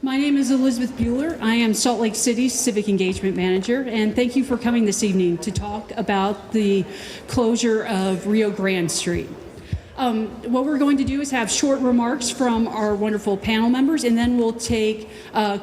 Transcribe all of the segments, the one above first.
My name is Elizabeth Bueller. I am Salt Lake City's Civic Engagement Manager, and thank you for coming this evening to talk about the closure of Rio Grande Street. What we're going to do is have short remarks from our wonderful panel members, and then we'll take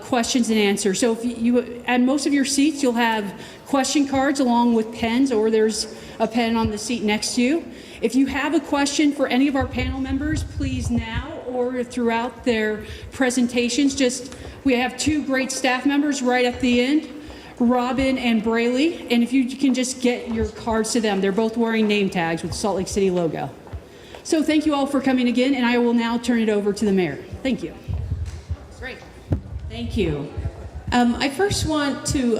questions and answers. So if you, at most of your seats, you'll have question cards along with pens, or there's a pen on the seat next to you. If you have a question for any of our panel members, please now or throughout their presentations. We have two great staff members right at the end, Robin and Braley, and if you can just get your cards to them. They're both wearing name tags with Salt Lake City logo. So thank you all for coming again, and I will now turn it over to the mayor. Thank you. Great. Thank you. I first want to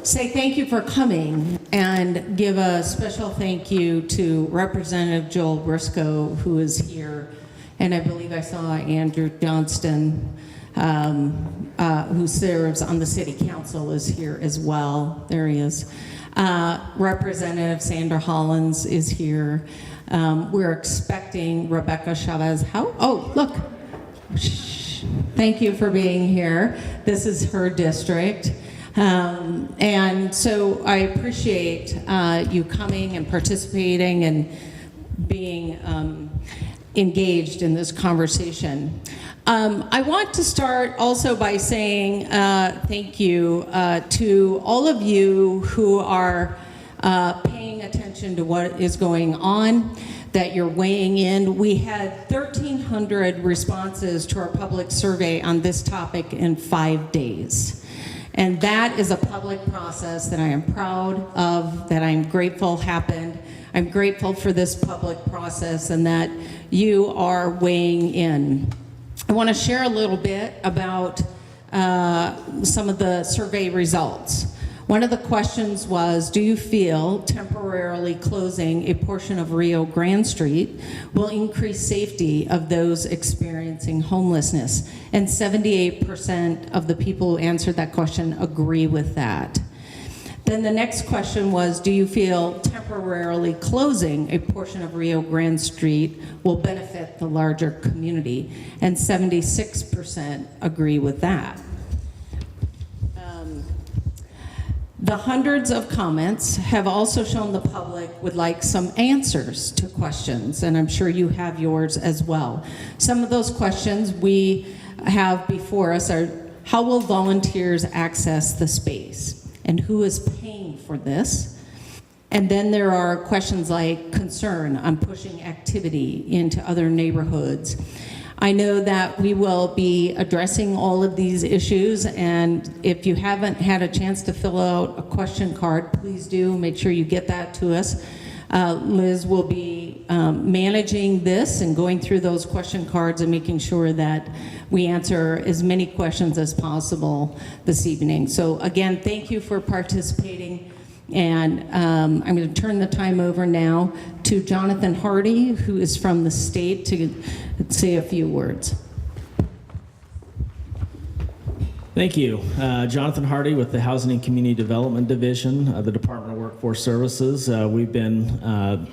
say thank you for coming and give a special thank you to Representative Joel Briscoe, who is here, and I believe I saw Andrew Johnston, who serves on the city council, is here as well. There he is. Representative Sandra Hollins is here. We're expecting Rebecca Chavez. Oh, look. Thank you for being here. This is her district. And so I appreciate you coming and participating and being engaged in this conversation. I want to start also by saying thank you to all of you who are paying attention to what is going on, that you're weighing in. We had 1,300 responses to our public survey on this topic in 5 days. And that is a public process that I am proud of, that I'm grateful happened. I'm grateful for this public process and that you are weighing in. I want to share a little bit about some of the survey results. One of the questions was, do you feel temporarily closing a portion of Rio Grande Street will increase safety of those experiencing homelessness? And 78% of the people who answered that question agree with that. Then the next question was, do you feel temporarily closing a portion of Rio Grande Street will benefit the larger community? And 76% agree with that. The hundreds of comments have also shown the public would like some answers to questions, and I'm sure you have yours as well. Some of those questions we have before us are, how will volunteers access the space? And who is paying for this? And then there are questions like concern on pushing activity into other neighborhoods. I know that we will be addressing all of these issues, and if you haven't had a chance to fill out a question card, please do. Make sure you get that to us. Liz will be managing this and going through those question cards and making sure that we answer as many questions as possible this evening. So again, thank you for participating. And I'm going to turn the time over now to Jonathan Hardy, who is from the state, to say a few words. Thank you. Jonathan Hardy with the Housing and Community Development Division of the Department of Workforce Services. We've been,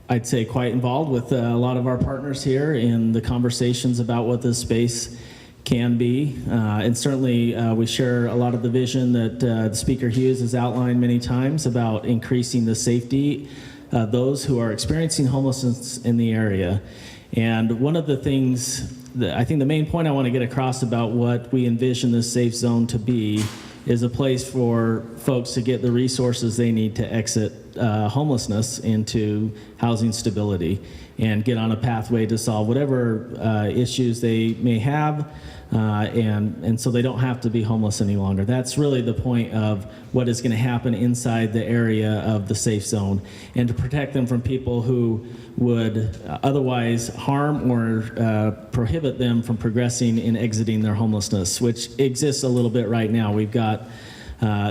I'd say, quite involved with a lot of our partners here in the conversations about what this space can be. And certainly we share a lot of the vision that Speaker Hughes has outlined many times about increasing the safety of those who are experiencing homelessness in the area. And one of the things that I think the main point I want to get across about what we envision this safe zone to be is a place for folks to get the resources they need to exit homelessness into housing stability and get on a pathway to solve whatever issues they may have, and so they don't have to be homeless any longer. That's really the point of what is going to happen inside the area of the safe zone, and to protect them from people who would otherwise harm or prohibit them from progressing and exiting their homelessness, which exists a little bit right now. We've got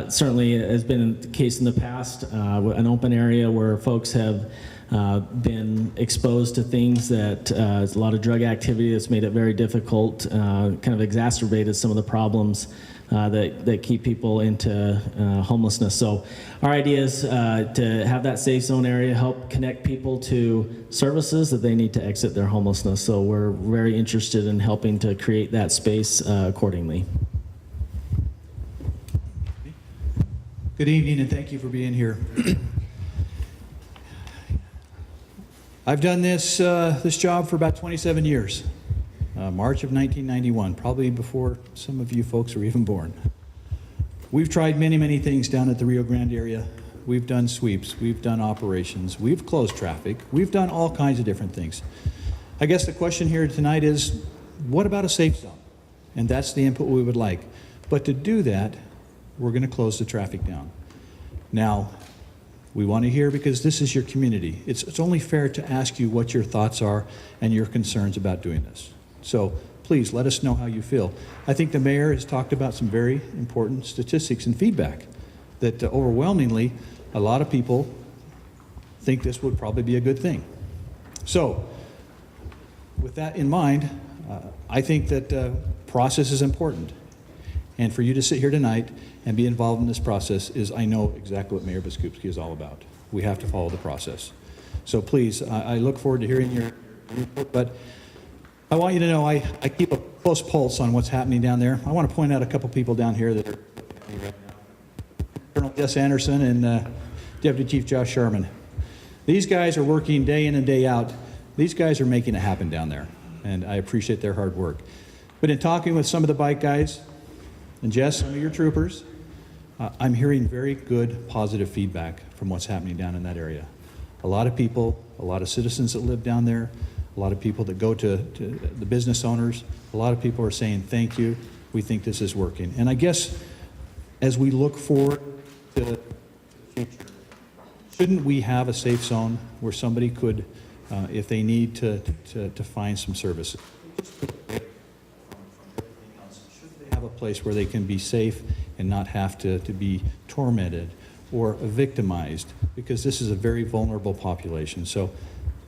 certainly has been the case in the past, an open area where folks have been exposed to things that a lot of drug activity that's made it very difficult, kind of exacerbated some of the problems that keep people into homelessness. So our idea is to have that safe zone area help connect people to services that they need to exit their homelessness. So we're very interested in helping to create that space accordingly. Good evening, and thank you for being here. I've done this job for about 27 years. March of 1991, probably before some of you folks were even born. We've tried many things down at the Rio Grande area. We've done sweeps, we've done operations, we've closed traffic, we've done all kinds of different things. I guess the question here tonight is, what about a safe zone? And that's the input we would like. But to do that, we're going to close the traffic down. Now, we want to hear, because this is your community. It's only fair to ask you what your thoughts are and your concerns about doing this. So please let us know how you feel. I think the mayor has talked about some very important statistics and feedback that overwhelmingly a lot of people think this would probably be a good thing. So with that in mind, I think that process is important. And for you to sit here tonight and be involved in this process is, I know exactly what Mayor Biskupski is all about. We have to follow the process. So please, I look forward to hearing your input, but I want you to know I keep a close pulse on what's happening down there. I want to point out a couple people down here that are right now. Colonel Jess Anderson and Deputy Chief Josh Sherman. These guys are working day in and day out. These guys are making it happen down there, and I appreciate their hard work. But in talking with some of the bike guys, and Jess, some of your troopers, I'm hearing very good, positive feedback from what's happening down in that area. A lot of people, a lot of citizens that live down there, a lot of people that go to the business owners, a lot of people are saying, thank you, we think this is working. And I guess as we look forward to the future, shouldn't we have a safe zone where somebody could, if they need to find some services, have a place where they can be safe and not have to be tormented or victimized, because this is a very vulnerable population. So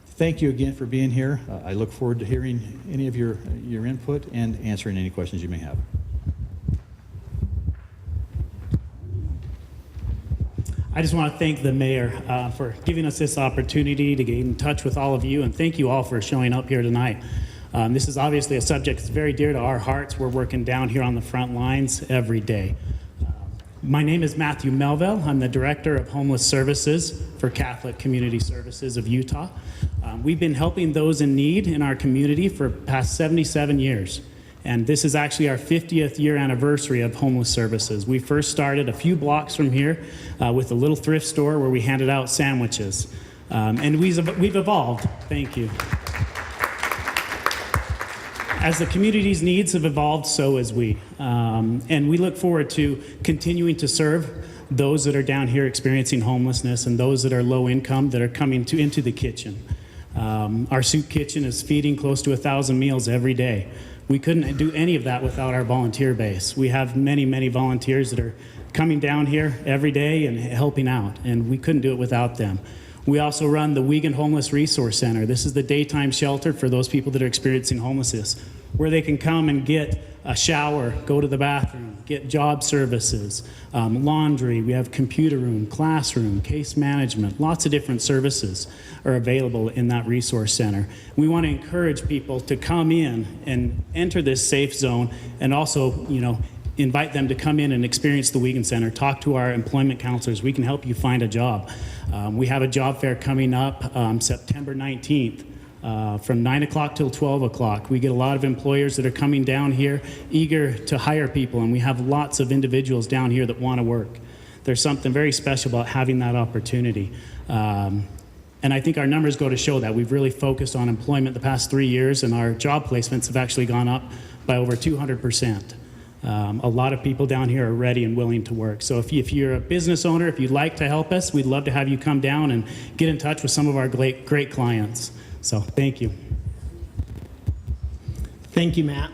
thank you again for being here. I look forward to hearing any of your input and answering any questions you may have. I just want to thank the mayor for giving us this opportunity to get in touch with all of you, and thank you all for showing up here tonight. This is obviously a subject that's very dear to our hearts. We're working down here on the front lines every day. My name is Matthew Melville. I'm the Director of Homeless Services for Catholic Community Services of Utah. We've been helping those in need in our community for past 77 years. And this is actually our 50th year anniversary of homeless services. We first started a few blocks from here with a little thrift store where we handed out sandwiches. And we've evolved. Thank you. As the community's needs have evolved, so has we. And we look forward to continuing to serve those that are down here experiencing homelessness and those that are low income that are coming into the kitchen. Our soup kitchen is feeding close to 1,000 meals every day. We couldn't do any of that without our volunteer base. We have many volunteers that are coming down here every day and helping out, and we couldn't do it without them. We also run the Wiegand Homeless Resource Center. This is the daytime shelter for those people that are experiencing homelessness, where they can come and get a shower, go to the bathroom, get job services, laundry. We have computer room, classroom, case management. Lots of different services are available in that resource center. We want to encourage people to come in and enter this safe zone, and also, invite them to come in and experience the Wiegand Center. Talk to our employment counselors. We can help you find a job. We have a job fair coming up September 19th. From 9 o'clock till 12 o'clock. We get a lot of employers that are coming down here eager to hire people, and we have lots of individuals down here that want to work. There's something very special about having that opportunity. And I think our numbers go to show that. We've really focused on employment the past 3 years, and our job placements have actually gone up by over 200%. A lot of people down here are ready and willing to work. So if you're a business owner, if you'd like to help us, we'd love to have you come down and get in touch with some of our great clients. So thank you. Thank you, Matt.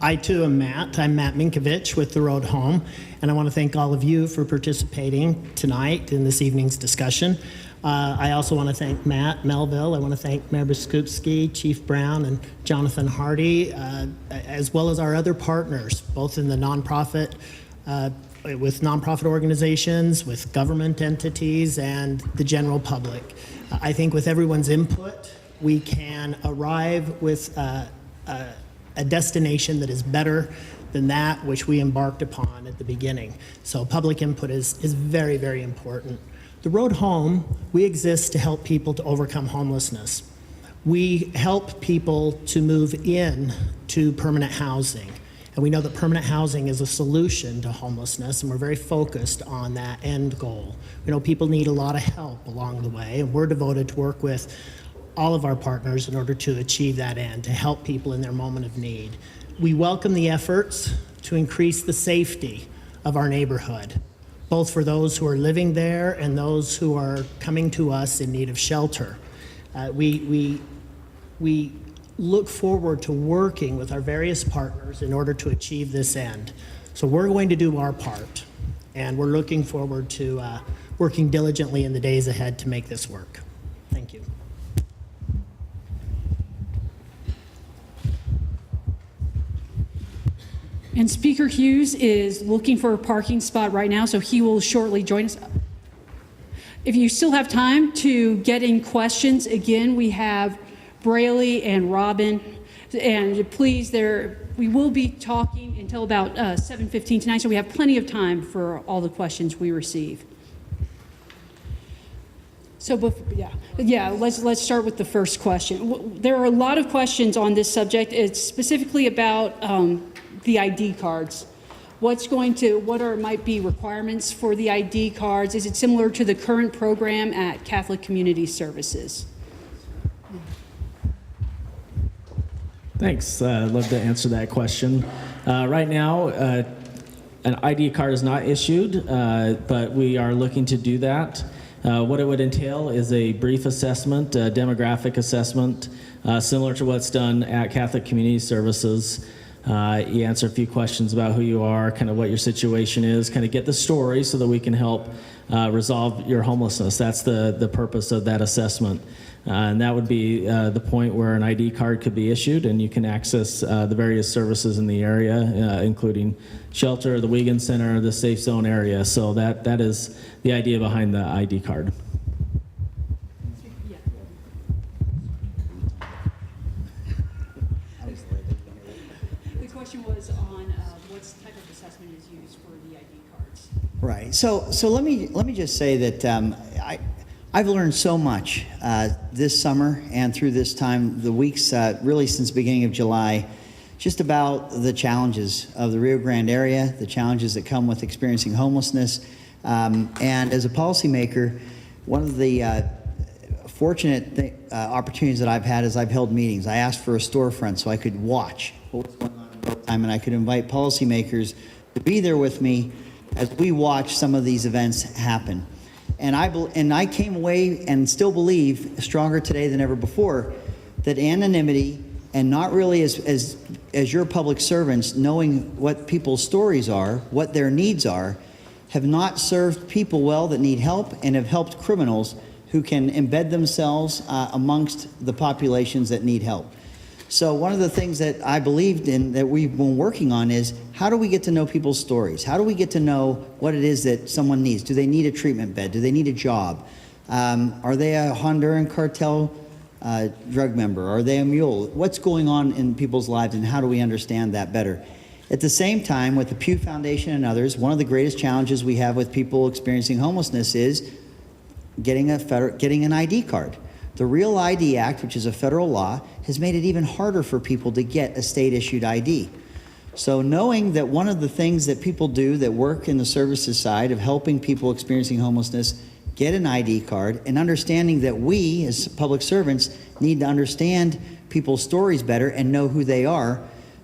I too am Matt. I'm Matt Minkovich with The Road Home, and I want to thank all of you for participating tonight in this evening's discussion. I also want to thank Matt Melville. I want to thank Mayor Biskupski, Chief Brown, and Jonathan Hardy, as well as our other partners, both in the nonprofit, with nonprofit organizations, with government entities, and the general public. I think with everyone's input, we can arrive with a destination that is better than that which we embarked upon at the beginning. So public input is very, very important. The road home, we exist to help people to overcome homelessness. We help people to move in to permanent housing. And we know that permanent housing is a solution to homelessness, and we're very focused on that end goal. We know people need a lot of help along the way, and we're devoted to work with all of our partners in order to achieve that end, to help people in their moment of need. We welcome the efforts to increase the safety of our neighborhood, both for those who are living there and those who are coming to us in need of shelter. We look forward to working with our various partners in order to achieve this end. So we're going to do our part, and we're looking forward to working diligently in the days ahead to make this work. Thank you. And Speaker Hughes is looking for a parking spot right now, so he will shortly join us. If you still have time to get in questions, again, we have Braley and Robin. And please, we will be talking until about 7:15 tonight, so we have plenty of time for all the questions we receive. So, let's start with the first question. There are a lot of questions on this subject. It's specifically about the ID cards. What might be requirements for the ID cards? Is it similar to the current program at Catholic Community Services? Thanks. I'd love to answer that question. Right now, an ID card is not issued, but we are looking to do that. What it would entail is a brief assessment, a demographic assessment, similar to what's done at Catholic Community Services. You answer a few questions about who you are, kind of what your situation is, kind of get the story so that we can help resolve your homelessness. That's the purpose of that assessment. And that would be the point where an ID card could be issued and you can access the various services in the area, including shelter, the Wiegand Center, the Safe Zone area. So that is the idea behind the ID card. The question was on what type of assessment is used for the ID cards. Right. So let me just say that I've learned so much this summer and through this time, the weeks really since the beginning of July, just about the challenges of the Rio Grande area, the challenges that come with experiencing homelessness. And as a policymaker, one of the fortunate opportunities that I've had is I've held meetings. I asked for a storefront so I could watch what was going on in real time, and I could invite policymakers to be there with me as we watch some of these events happen. And I came away and still believe, stronger today than ever before, that anonymity and not really as your public servants knowing what people's stories are, what their needs are, have not served people well that need help and have helped criminals who can embed themselves amongst the populations that need help. So one of the things that I believed in that we've been working on is how do we get to know people's stories? How do we get to know what it is that someone needs? Do they need a treatment bed? Do they need a job? Are they a Honduran cartel drug member? Are they a mule? What's going on in people's lives and how do we understand that better? At the same time, with the Pew Foundation and others, one of the greatest challenges we have with people experiencing homelessness is getting an ID card. The Real ID Act, which is a federal law, has made it even harder for people to get a state-issued ID. So knowing that one of the things that people do that work in the services side of helping people experiencing homelessness get an ID card, and understanding that we, as public servants, need to understand people's stories better and know who they are,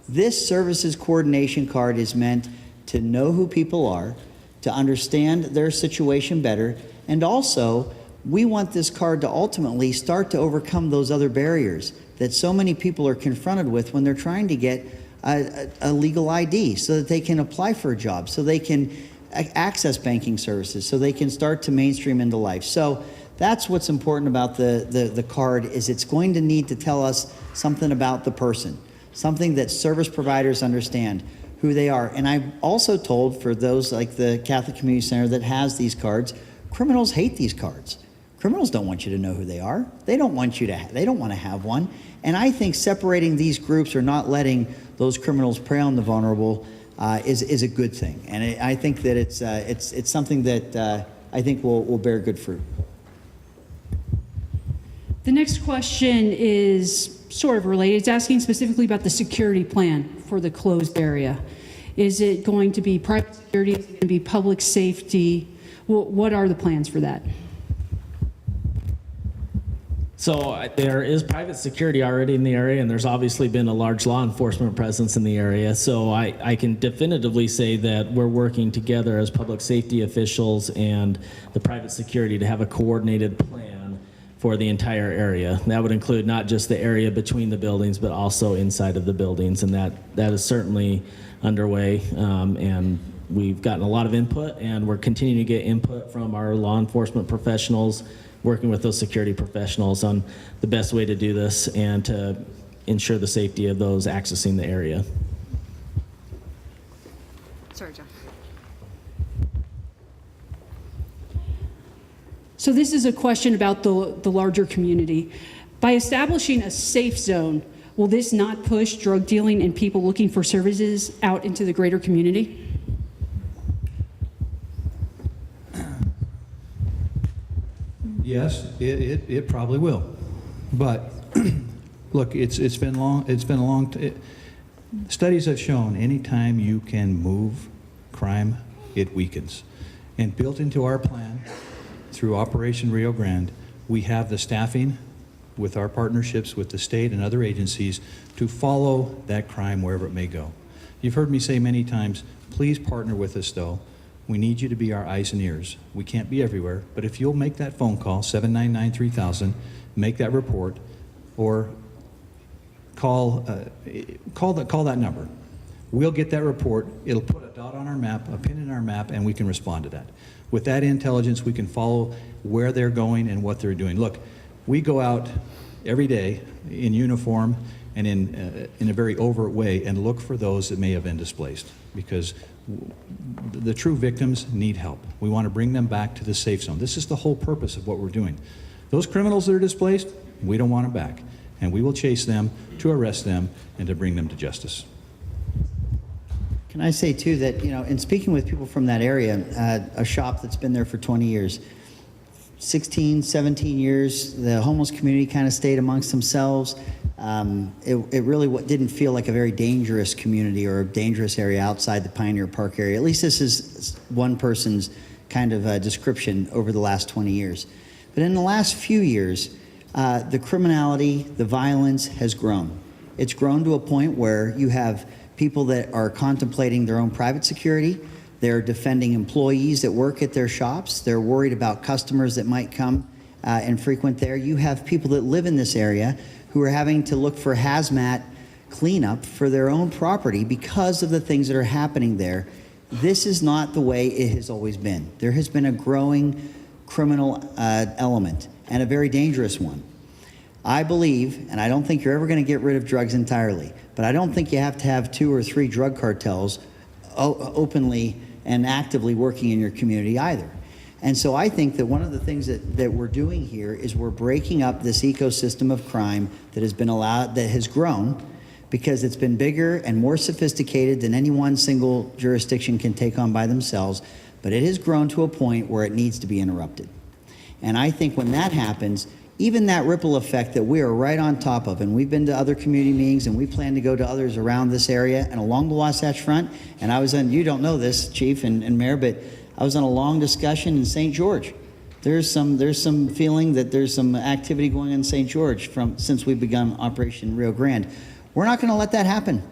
this services coordination card is meant to know who people are, to understand their situation better, and also we want this card to ultimately start to overcome those other barriers that so many people are confronted with when they're trying to get a legal ID so that they can apply for a job, so they can access banking services, so they can start to mainstream into life. So That's what's important about the card, is it's going to need to tell us something about the person, something that service providers understand who they are. And I'm also told, for those like the Catholic Community Center that has these cards, criminals hate these cards. Criminals don't want you to know who they are. They don't want to have one. And I think separating these groups, or not letting those criminals prey on the vulnerable, is a good thing. And I think that it's something that I think will bear good fruit. The next question is sort of related. It's asking specifically about the security plan for the closed area. Is it going to be private security? Is it going to be public safety? What are the plans for that? So there is private security already in the area, and there's obviously been a large law enforcement presence in the area. So I can definitively say that we're working together as public safety officials and the private security to have a coordinated plan for the entire area. That would include not just the area between the buildings, but also inside of the buildings, and that is certainly underway. And we've gotten a lot of input, and we're continuing to get input from our law enforcement professionals, working with those security professionals on the best way to do this and to ensure the safety of those accessing the area. Sorry, John. So this is a question about the larger community. By establishing a safe zone, will this not push drug dealing and people looking for services out into the greater community? Yes, it probably will. But look, it's been a long. Studies have shown anytime you can move crime, it weakens. And built into our plan through Operation Rio Grande, we have the staffing with our partnerships with the state and other agencies to follow that crime wherever it may go. You've heard me say many times, please partner with us though. We need you to be our eyes and ears. We can't be everywhere, but if you'll make that phone call, 799-3000, make that report, or call that number. We'll get that report. It'll put a dot on our map, a pin in our map, and we can respond to that. With that intelligence, we can follow where they're going and what they're doing. Look, we go out every day in uniform and in a very overt way and look for those that may have been displaced, because the true victims need help. We want to bring them back to the safe zone. This is the whole purpose of what we're doing. Those criminals that are displaced, we don't want them back. And we will chase them to arrest them and to bring them to justice. Can I say too that, in speaking with people from that area, a shop that's been there for 20 years, 16, 17 years, the homeless community kind of stayed amongst themselves. It really didn't feel like a very dangerous community or a dangerous area outside the Pioneer Park area. At least this is one person's kind of description over the last 20 years. But in the last few years, the criminality, the violence has grown. It's grown to a point where you have people that are contemplating their own private security. They're defending employees that work at their shops. They're worried about customers that might come and frequent there. You have people that live in this area who are having to look for hazmat cleanup for their own property because of the things that are happening there. This is not the way it has always been. There has been a growing criminal element, and a very dangerous one. I believe, and I don't think you're ever going to get rid of drugs entirely, but I don't think you have to have 2 or 3 drug cartels openly and actively working in your community either. And so I think that one of the things that we're doing here is we're breaking up this ecosystem of crime that has grown, because it's been bigger and more sophisticated than any one single jurisdiction can take on by themselves, but it has grown to a point where it needs to be interrupted. And I think when that happens, even that ripple effect that we are right on top of, and we've been to other community meetings and we plan to go to others around this area and along the Wasatch Front, and I was on, you don't know this, Chief and Mayor, but I was on a long discussion in St. George. There's some feeling that there's some activity going on in St. George since we've begun Operation Rio Grande. We're not going to let that happen.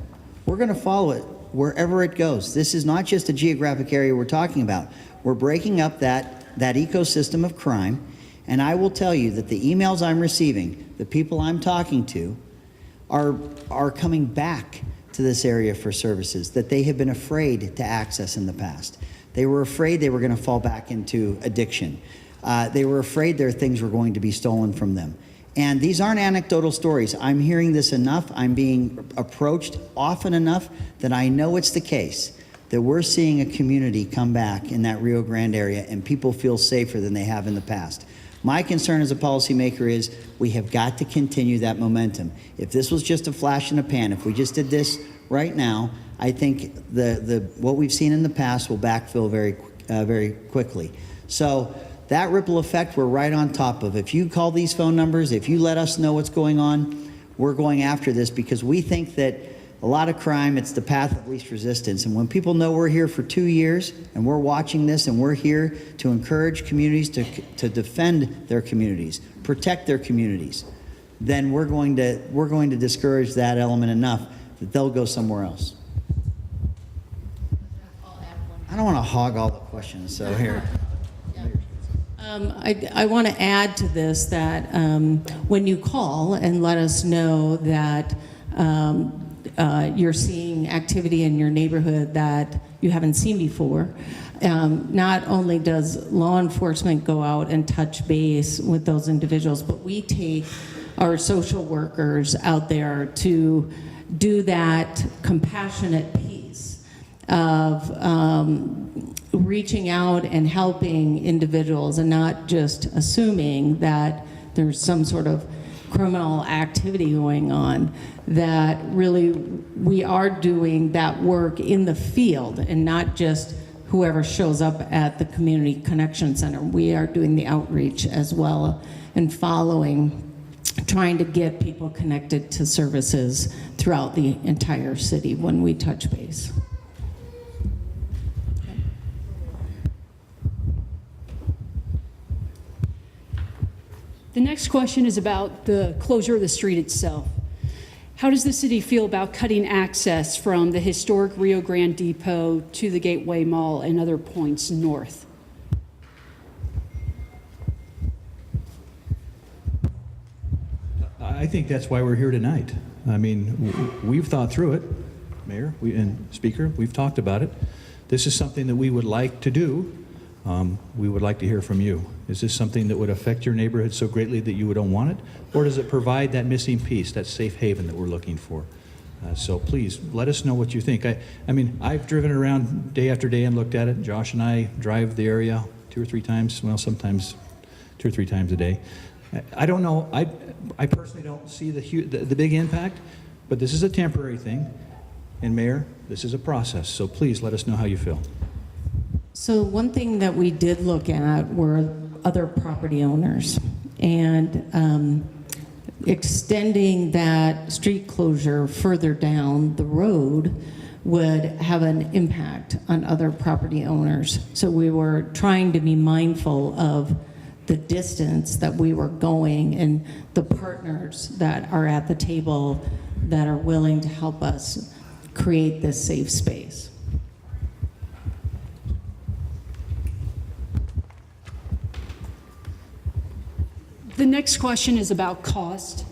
We're going to follow it wherever it goes. This is not just a geographic area we're talking about. We're breaking up that ecosystem of crime. And I will tell you that the emails I'm receiving, the people I'm talking to, are coming back to this area for services that they have been afraid to access in the past. They were afraid they were going to fall back into addiction. They were afraid their things were going to be stolen from them. And these aren't anecdotal stories. I'm hearing this enough. I'm being approached often enough that I know it's the case, that we're seeing a community come back in that Rio Grande area and people feel safer than they have in the past. My concern as a policymaker is we have got to continue that momentum. If this was just a flash in the pan, if we just did this right now, I think what we've seen in the past will backfill very quickly. So that ripple effect we're right on top of. If you call these phone numbers, if you let us know what's going on, we're going after this because we think that a lot of crime, it's the path of least resistance. And when people know we're here for 2 years and we're watching this and we're here to encourage communities to defend their communities, protect their communities, then we're going to discourage that element enough that they'll go somewhere else. I don't want to hog all the questions, so here. I want to add to this that when you call and let us know that you're seeing activity in your neighborhood that you haven't seen before, not only does law enforcement go out and touch base with those individuals, but we take our social workers out there to do that compassionate piece of reaching out and helping individuals and not just assuming that there's some sort of criminal activity going on, that really we are doing that work in the field and not just whoever shows up at the Community Connection Center. We are doing the outreach as well and following, trying to get people connected to services throughout the entire city when we touch base. The next question is about the closure of the street itself. How does the city feel about cutting access from the historic Rio Grande Depot to the Gateway Mall and other points north? I think that's why we're here tonight. I mean, we've thought through it, Mayor and Speaker. We've talked about it. This is something that we would like to do. We would like to hear from you. Is this something that would affect your neighborhood so greatly that you don't want it? Or does it provide that missing piece, that safe haven that we're looking for? So please, let us know what you think. I mean, I've driven around day after day and looked at it. Josh and I drive the area 2 or 3 times, well, sometimes 2 or 3 times a day. I don't know, I personally don't see the big impact, but this is a temporary thing. And Mayor, this is a process, so please let us know how you feel. So one thing that we did look at were other property owners, and extending that street closure further down the road would have an impact on other property owners. So we were trying to be mindful of the distance that we were going and the partners that are at the table that are willing to help us create this safe space. The next question is about cost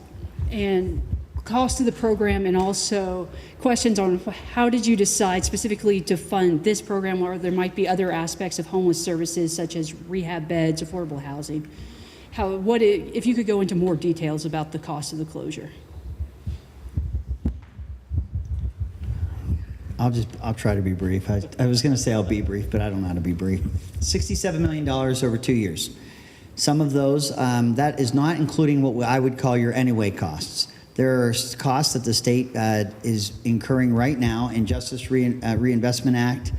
and cost of the program, and also questions on how did you decide specifically to fund this program, or there might be other aspects of homeless services such as rehab beds, affordable housing. If you could go into more details about the cost of the closure. I'll try to be brief. I was going to say I'll be brief, but I don't know how to be brief. $67 million over 2 years. Some of those, that is not including what I would call your anyway costs. There are costs that the state is incurring right now in Justice Reinvestment Act,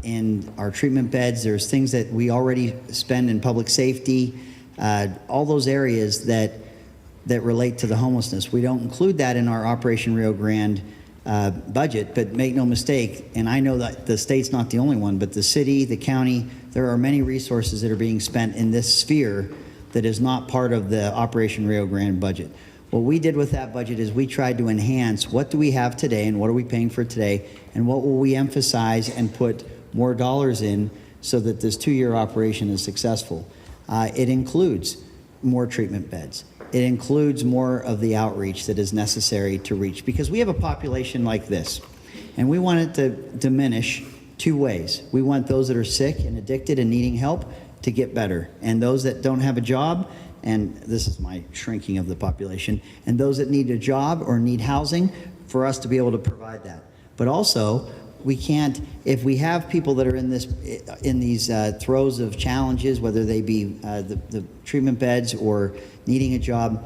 in our treatment beds. There's things that we already spend in public safety, all those areas that relate to the homelessness. We don't include that in our Operation Rio Grande budget, but make no mistake, and I know that the state's not the only one, but the city, the county, there are many resources that are being spent in this sphere that is not part of the Operation Rio Grande budget. What we did with that budget is we tried to enhance what do we have today and what are we paying for today, and what will we emphasize and put more dollars in so that this 2-year operation is successful. It includes more treatment beds. It includes more of the outreach that is necessary to reach, because we have a population like this, and we want it to diminish 2 ways. We want those that are sick and addicted and needing help to get better. And those that don't have a job, and this is my shrinking of the population, and those that need a job or need housing, for us to be able to provide that. But also, we can't, if we have people that are in these throes of challenges, whether they be the treatment beds or needing a job,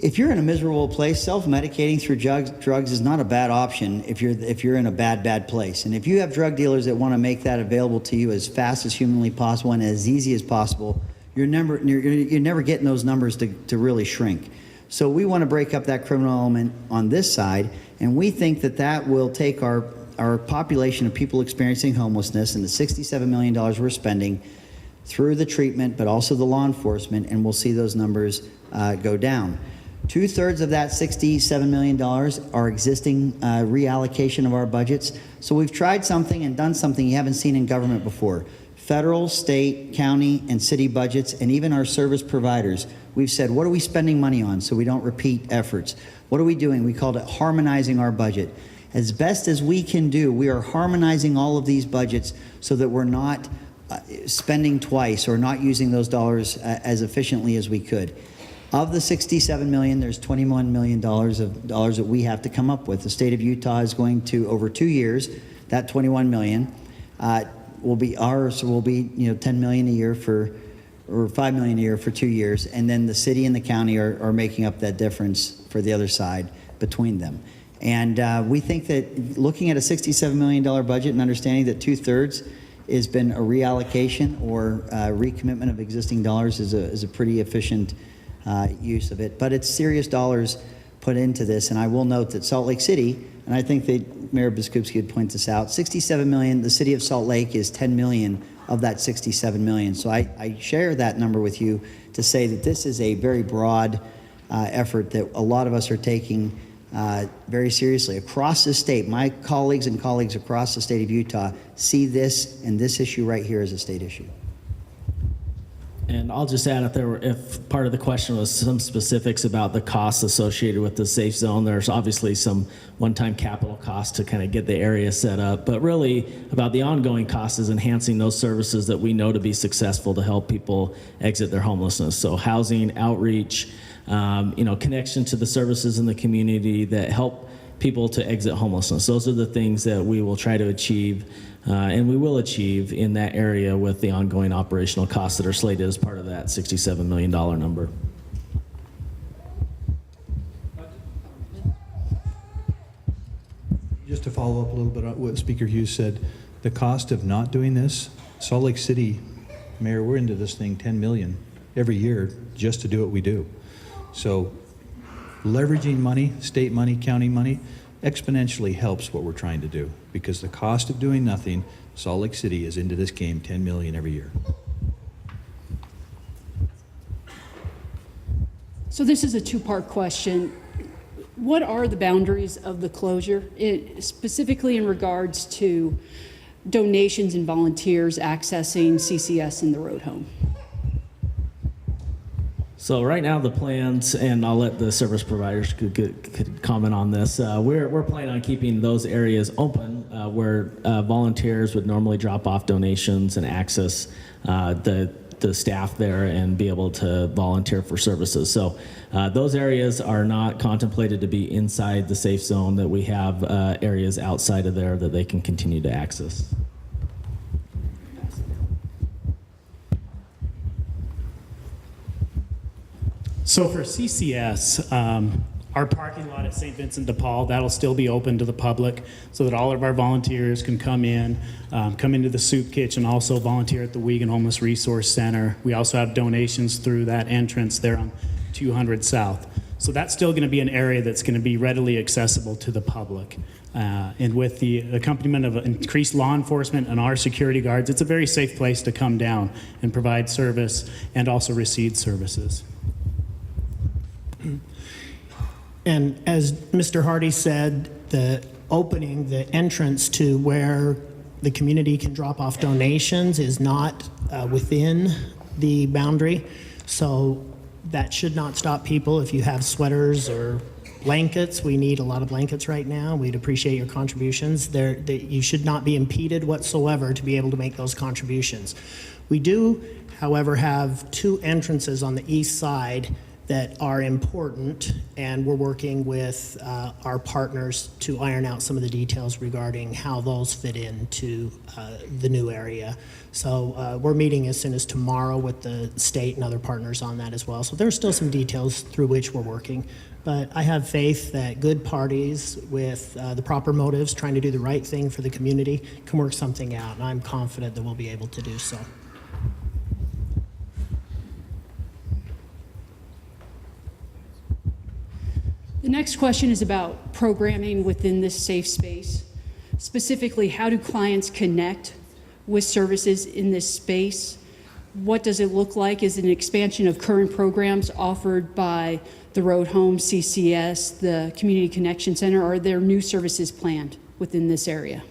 if you're in a miserable place, self-medicating through drugs is not a bad option if you're in a bad place. And if you have drug dealers that want to make that available to you as fast as humanly possible and as easy as possible, you're never getting those numbers to really shrink. So we want to break up that criminal element on this side, and we think that will take our population of people experiencing homelessness and the $67 million we're spending through the treatment, but also the law enforcement, and we'll see those numbers go down. 2/3 of that $67 million are existing reallocation of our budgets. So we've tried something and done something you haven't seen in government before. Federal, state, county, and city budgets, and even our service providers. We've said, what are we spending money on so we don't repeat efforts? What are we doing? We called it harmonizing our budget. As best as we can do, we are harmonizing all of these budgets so that we're not spending twice or not using those dollars as efficiently as we could. Of the $67 million, there's $21 million of dollars that we have to come up with. The state of Utah is going to, over 2 years, that $21 million will be ours. Will be $10 million a year or $5 million a year for 2 years, and then the city and the county are making up that difference for the other side between them. And we think that looking at a $67 million budget and understanding that 2/3 has been a reallocation or recommitment of existing dollars is a pretty efficient use of it. But it's serious dollars put into this, and I will note that Salt Lake City, and I think that Mayor Biskupski would point this out, $67 million, the city of Salt Lake is $10 million of that $67 million. So I share that number with you to say that this is a very broad effort that a lot of us are taking very seriously across the state. My colleagues and colleagues across the state of Utah see this and this issue right here as a state issue. And I'll just add, if part of the question was some specifics about the costs associated with the safe zone, there's obviously some one-time capital costs to kind of get the area set up, but really about the ongoing cost is enhancing those services that we know to be successful to help people exit their homelessness. So housing, outreach, connection to the services in the community that help people to exit homelessness. Those are the things that we will try to achieve, and we will achieve in that area with the ongoing operational costs that are slated as part of that $67 million number. Just to follow up a little bit on what Speaker Hughes said, the cost of not doing this, Salt Lake City, Mayor, we're into this thing $10 million every year just to do what we do. So leveraging money, state money, county money, exponentially helps what we're trying to do, because the cost of doing nothing, Salt Lake City is into this game $10 million every year. So this is a two-part question. What are the boundaries of the closure, specifically in regards to donations and volunteers accessing CCS in the road home? So right now the plans, and I'll let the service providers could comment on this, we're planning on keeping those areas open where volunteers would normally drop off donations and access the staff there and be able to volunteer for services. So those areas are not contemplated to be inside the safe zone, that we have areas outside of there that they can continue to access. So for CCS, our parking lot at St. Vincent de Paul, that'll still be open to the public so that all of our volunteers can come into the soup kitchen, also volunteer at the Wiegand Homeless Resource Center. We also have donations through that entrance there on 200 South. So that's still going to be an area that's going to be readily accessible to the public. And with the accompaniment of increased law enforcement and our security guards, it's a very safe place to come down and provide service and also receive services. And as Mr. Hardy said, the opening, the entrance to where the community can drop off donations is not within the boundary. So that should not stop people if you have sweaters or Blankets, we need a lot of blankets right now. We'd appreciate your contributions. You should not be impeded whatsoever to be able to make those contributions. We do, however, have 2 entrances on the east side that are important, and we're working with our partners to iron out some of the details regarding how those fit into the new area. So we're meeting as soon as tomorrow with the state and other partners on that as well. So there's still some details through which we're working. But I have faith that good parties with the proper motives, trying to do the right thing for the community, can work something out, and I'm confident that we'll be able to do so. The next question is about programming within this safe space. Specifically, how do clients connect with services in this space? What does it look like? Is it an expansion of current programs offered by the Road Home, CCS, the Community Connection Center, or are there new services planned within this area?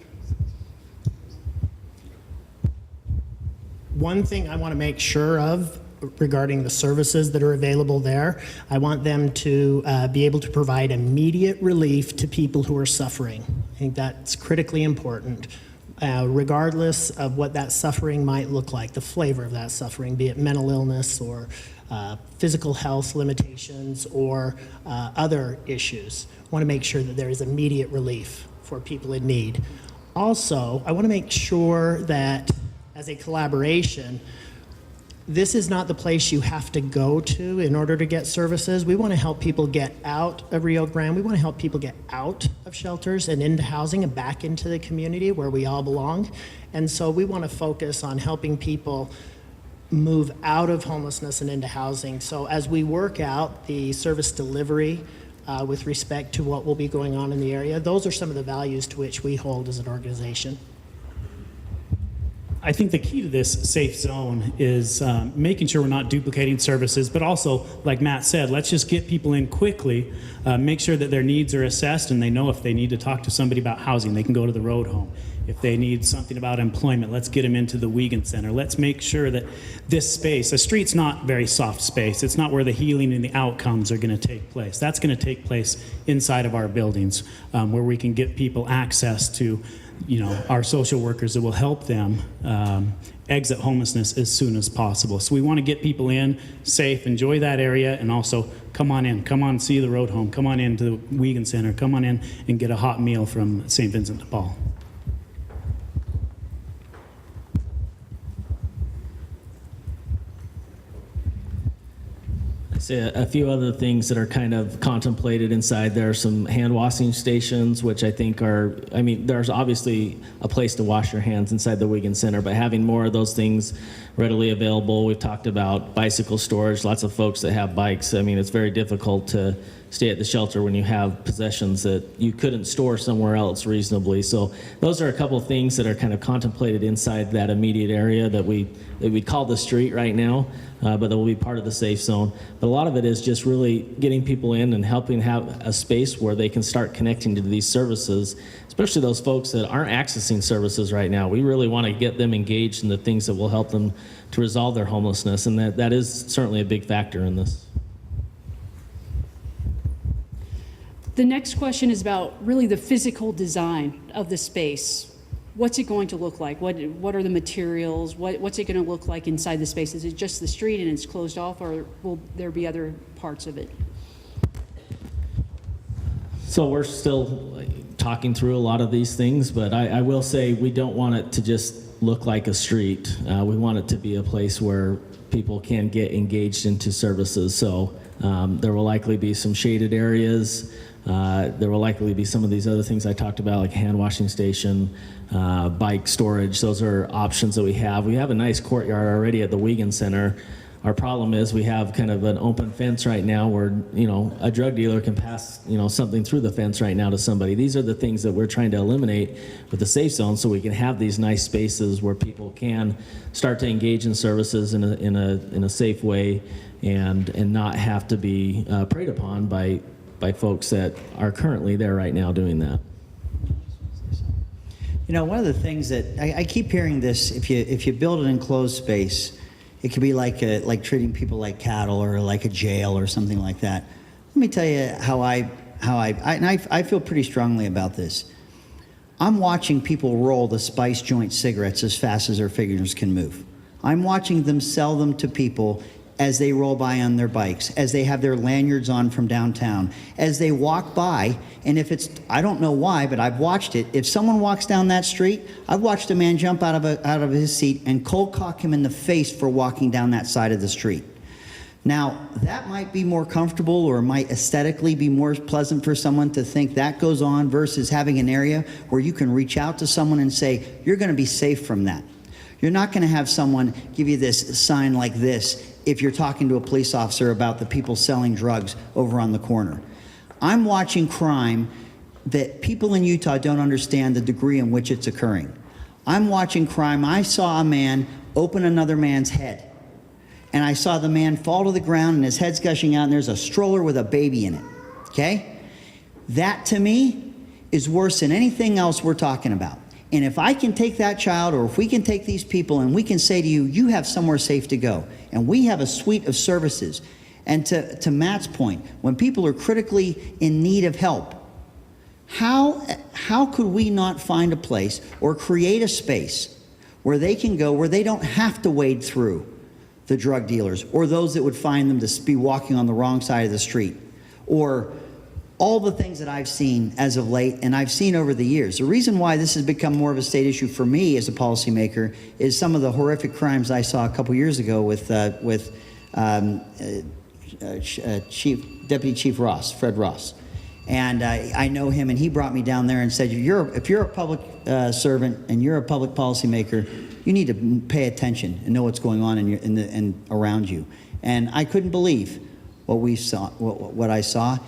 One thing I want to make sure of regarding the services that are available there, I want them to be able to provide immediate relief to people who are suffering. I think that's critically important. Regardless of what that suffering might look like, the flavor of that suffering, be it mental illness or physical health limitations or other issues. I want to make sure that there is immediate relief for people in need. Also, I want to make sure that as a collaboration, this is not the place you have to go to in order to get services. We want to help people get out of Rio Grande. We want to help people get out of shelters and into housing and back into the community where we all belong. And so we want to focus on helping people move out of homelessness and into housing. So as we work out the service delivery with respect to what will be going on in the area, those are some of the values to which we hold as an organization. I think the key to this safe zone is making sure we're not duplicating services, but also, like Matt said, let's just get people in quickly, make sure that their needs are assessed, and they know if they need to talk to somebody about housing, they can go to the Road Home. If they need something about employment, let's get them into the Wiegand Center. Let's make sure that this space, a street's not very soft space. It's not where the healing and the outcomes are going to take place. That's going to take place inside of our buildings, where we can get people access to our social workers that will help them exit homelessness as soon as possible. So we want to get people in safe, enjoy that area, and also come on in, come on see the Road Home, come on into the Wiegand Center, come on in and get a hot meal from St. Vincent de Paul. A few other things that are kind of contemplated inside. There are some hand washing stations, which I think there's obviously a place to wash your hands inside the Wiegand Center, but having more of those things readily available. We've talked about bicycle storage, lots of folks that have bikes. It's very difficult to stay at the shelter when you have possessions that you couldn't store somewhere else reasonably. So those are a couple of things that are kind of contemplated inside that immediate area that we call the street right now, but that will be part of the safe zone. But a lot of it is just really getting people in and helping have a space where they can start connecting to these services, especially those folks that aren't accessing services right now. We really want to get them engaged in the things that will help them to resolve their homelessness, and that is certainly a big factor in this. The next question is about really the physical design of the space. What's it going to look like? What are the materials? What's it going to look like inside the space? Is it just the street and it's closed off, or will there be other parts of it? So we're still talking through a lot of these things, but I will say we don't want it to just look like a street. We want it to be a place where people can get engaged into services. So there will likely be some shaded areas. There will likely be some of these other things I talked about, like hand washing station, bike storage. Those are options that we have. We have a nice courtyard already at the Wiegand Center. Our problem is we have kind of an open fence right now where, a drug dealer can pass, something through the fence right now to somebody. These are the things that we're trying to eliminate with the safe zone, so we can have these nice spaces where people can start to engage in services in a safe way and not have to be preyed upon by folks that are currently there right now doing that. One of the things that I keep hearing this, if you build an enclosed space, it could be like treating people like cattle or like a jail or something like that. Let me tell you how I feel pretty strongly about this. I'm watching people roll the spice joint cigarettes as fast as their fingers can move. I'm watching them sell them to people as they roll by on their bikes, as they have their lanyards on from downtown, as they walk by. And if it's, I don't know why, but I've watched it. If someone walks down that street, I've watched a man jump out of his seat and cold cock him in the face for walking down that side of the street. Now, that might be more comfortable or might aesthetically be more pleasant for someone to think that goes on versus having an area where you can reach out to someone and say, you're going to be safe from that. You're not going to have someone give you this sign like this if you're talking to a police officer about the people selling drugs over on the corner. I'm watching crime that people in Utah don't understand the degree in which it's occurring. I'm watching crime. I saw a man open another man's head. And I saw the man fall to the ground and his head's gushing out and there's a stroller with a baby in it, okay? That to me is worse than anything else we're talking about. And if I can take that child, or if we can take these people and we can say to you, you have somewhere safe to go, and we have a suite of services. And to Matt's point, when people are critically in need of help, how could we not find a place or create a space where they can go, where they don't have to wade through the drug dealers or those that would find them to be walking on the wrong side of the street, or all the things that I've seen as of late and I've seen over the years. The reason why this has become more of a state issue for me as a policymaker is some of the horrific crimes I saw a couple years ago with Deputy Chief Ross, Fred Ross. And I know him, and he brought me down there and said, if you're a public servant and you're a public policymaker, you need to pay attention and know what's going on in around you. And I couldn't believe what I saw.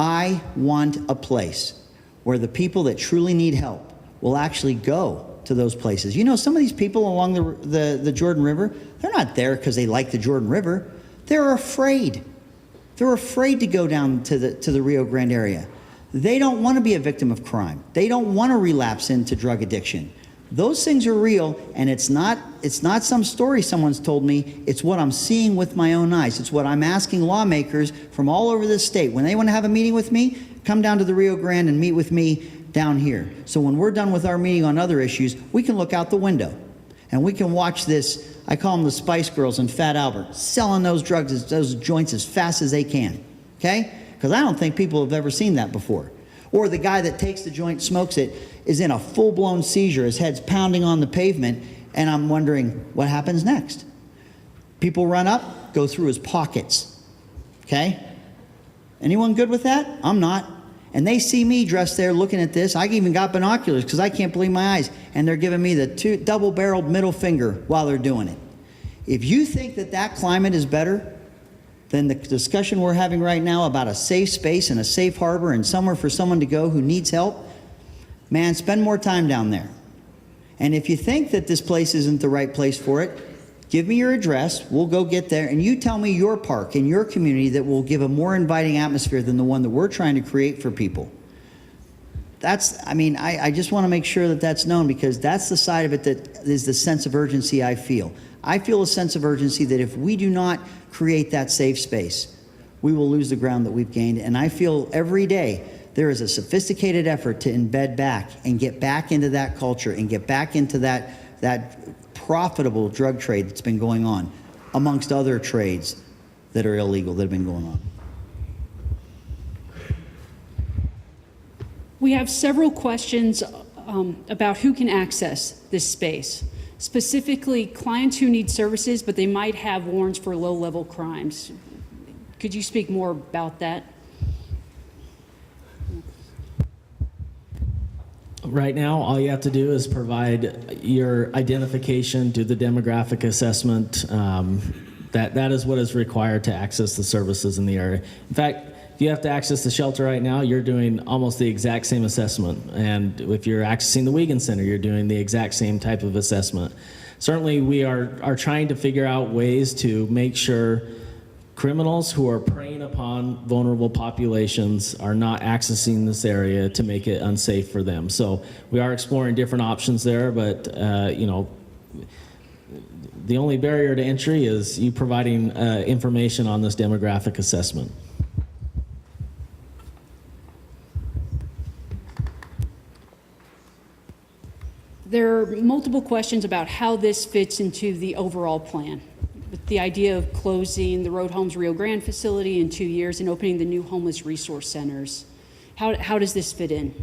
I want a place where the people that truly need help will actually go to those places. You know, some of these people along the Jordan River, they're not there because they like the Jordan River. They're afraid. They're afraid to go down to the Rio Grande area. They don't want to be a victim of crime. They don't want to relapse into drug addiction. Those things are real, and it's not some story someone's told me. It's what I'm seeing with my own eyes. It's what I'm asking lawmakers from all over this state. When they want to have a meeting with me, come down to the Rio Grande and meet with me down here. So when we're done with our meeting on other issues, we can look out the window and we can watch this. I call them the Spice Girls and Fat Albert selling those drugs, those joints as fast as they can, okay? Because I don't think people have ever seen that before. Or the guy that takes the joint, smokes it, is in a full-blown seizure, his head's pounding on the pavement, and I'm wondering what happens next. People run up, go through his pockets, okay? Anyone good with that? I'm not. And they see me dressed there looking at this. I even got binoculars because I can't believe my eyes. And they're giving me the double-barreled middle finger while they're doing it. If you think that climate is better than the discussion we're having right now about a safe space and a safe harbor and somewhere for someone to go who needs help, man, spend more time down there. And if you think that this place isn't the right place for it, give me your address. We'll go get there. And you tell me your park in your community that will give a more inviting atmosphere than the one that we're trying to create for people. I just want to make sure that that's known, because that's the side of it that is the sense of urgency I feel. I feel a sense of urgency that if we do not create that safe space, we will lose the ground that we've gained. And I feel every day there is a sophisticated effort to embed back and get back into that culture and get back into that profitable drug trade that's been going on, amongst other trades that are illegal that have been going on. We have several questions about who can access this space. Specifically, clients who need services, but they might have warrants for low-level crimes. Could you speak more about that? Right now, all you have to do is provide your identification, do the demographic assessment. That is what is required to access the services in the area. In fact, if you have to access the shelter right now, you're doing almost the exact same assessment. And if you're accessing the Wiegand Center, you're doing the exact same type of assessment. Certainly, we are trying to figure out ways to make sure criminals who are preying upon vulnerable populations are not accessing this area to make it unsafe for them. So we are exploring different options there, but the only barrier to entry is you providing information on this demographic assessment. There are multiple questions about how this fits into the overall plan. With the idea of closing the Road Homes Rio Grande facility in 2 years and opening the new homeless resource centers. How does this fit in?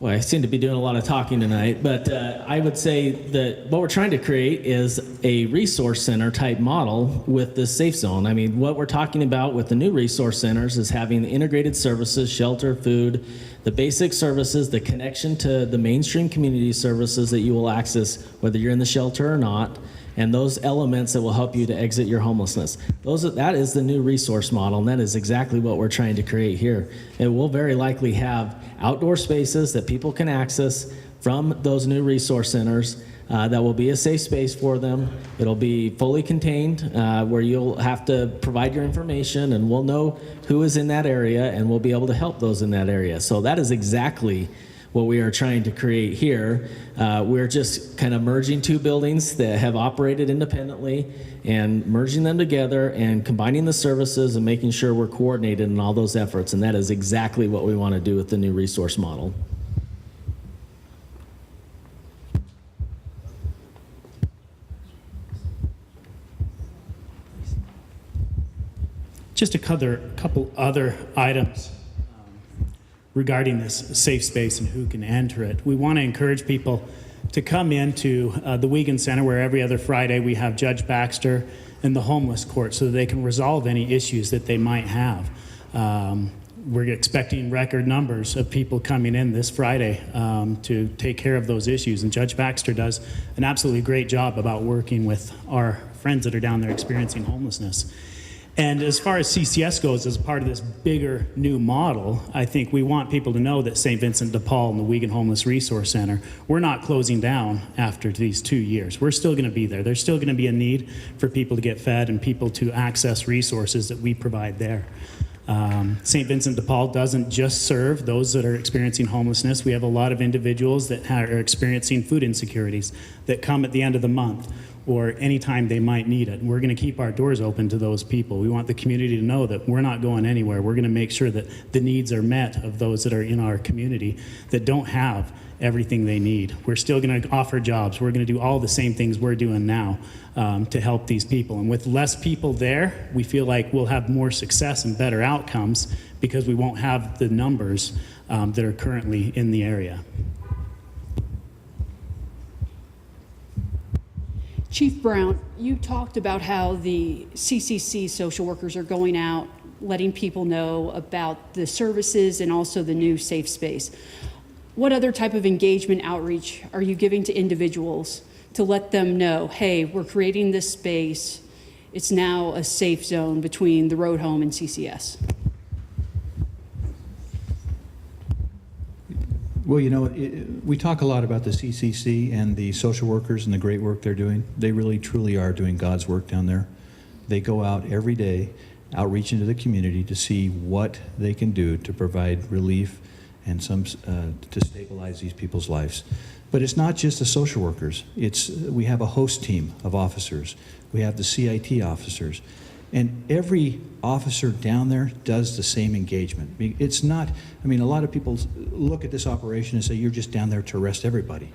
Well, I seem to be doing a lot of talking tonight, but I would say that what we're trying to create is a resource center type model with the safe zone. I mean, what we're talking about with the new resource centers is having the integrated services, shelter, food, the basic services, the connection to the mainstream community services that you will access whether you're in the shelter or not, and those elements that will help you to exit your homelessness. That is the new resource model, and that is exactly what we're trying to create here. It will very likely have outdoor spaces that people can access from those new resource centers that will be a safe space for them. It'll be fully contained where you'll have to provide your information, and we'll know who is in that area, and we'll be able to help those in that area. So that is exactly what we are trying to create here. We're just kind of merging two buildings that have operated independently and merging them together and combining the services and making sure we're coordinated in all those efforts. And that is exactly what we want to do with the new resource model. Just a couple other items regarding this safe space and who can enter it. We want to encourage people to come into the Wiegand Center, where every other Friday we have Judge Baxter and the homeless court so that they can resolve any issues that they might have. We're expecting record numbers of people coming in this Friday to take care of those issues, and Judge Baxter does an absolutely great job about working with our friends that are down there experiencing homelessness. And as far as CCS goes, as part of this bigger new model, I think we want people to know that St. Vincent de Paul and the Wiegand Homeless Resource Center, we're not closing down after these 2 years. We're still going to be there. There's still going to be a need for people to get fed and people to access resources that we provide there. St. Vincent de Paul doesn't just serve those that are experiencing homelessness. We have a lot of individuals that are experiencing food insecurities that come at the end of the month or anytime they might need it. And we're going to keep our doors open to those people. We want the community to know that we're not going anywhere. We're going to make sure that the needs are met of those that are in our community that don't have everything they need. We're still going to offer jobs. We're going to do all the same things we're doing now to help these people. And with less people there, we feel like we'll have more success and better outcomes because we won't have the numbers that are currently in the area. Chief Brown, you talked about how the CCC social workers are going out, letting people know about the services and also the new safe space. What other type of engagement outreach are you giving to individuals to let them know, hey, we're creating this space, it's now a safe zone between the road home and CCS? Well, you know, we talk a lot about the CCC and the social workers and the great work they're doing. They really, truly are doing God's work down there. They go out every day, outreach into the community to see what they can do to provide relief and to stabilize these people's lives. But it's not just the social workers. We have a host team of officers. We have the CIT officers. And every officer down there does the same engagement. It's not, I mean, a lot of people look at this operation and say, you're just down there to arrest everybody.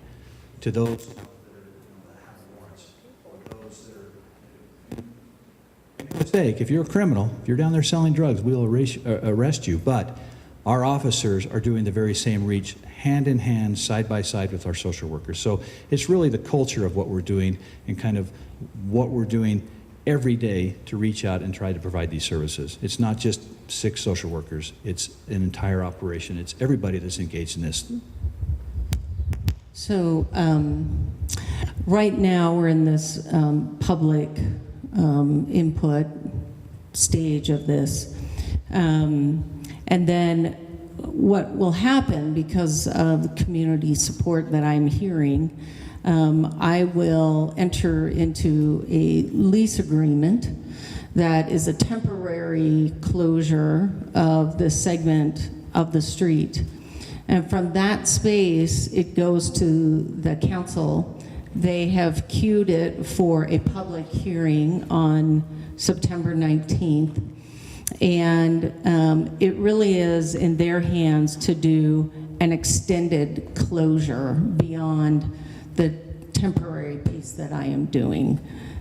To those that have warrants, or those that are, make no mistake, if you're a criminal, if you're down there selling drugs, we'll arrest you. But our officers are doing the very same reach, hand in hand, side by side with our social workers. So it's really the culture of what we're doing and kind of what we're doing every day to reach out and try to provide these services. It's not just 6 social workers, it's an entire operation. It's everybody that's engaged in this. So right now we're in this public input stage of this. And then what will happen because of community support that I'm hearing, I will enter into a lease agreement that is a temporary closure of the segment of the street. And from that space, it goes to the council. They have queued it for a public hearing on September 19th. And it really is in their hands to do an extended closure beyond the temporary piece that I am doing.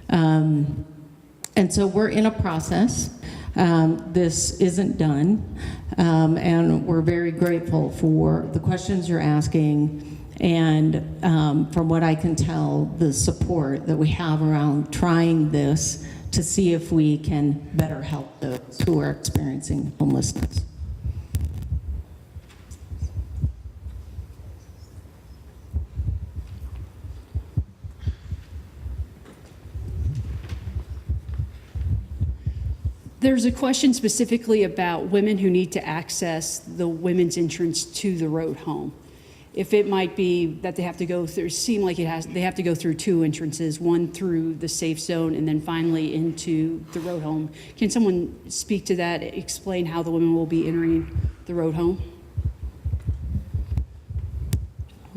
And so we're in a process. This isn't done, and we're very grateful for the questions you're asking, and from what I can tell, the support that we have around trying this to see if we can better help those who are experiencing homelessness. There's a question specifically about women who need to access the women's entrance to the road home. If it might be that they have to go through, they have to go through two entrances, one through the safe zone and then finally into the road home. Can someone speak to that, explain how the women will be entering the road home?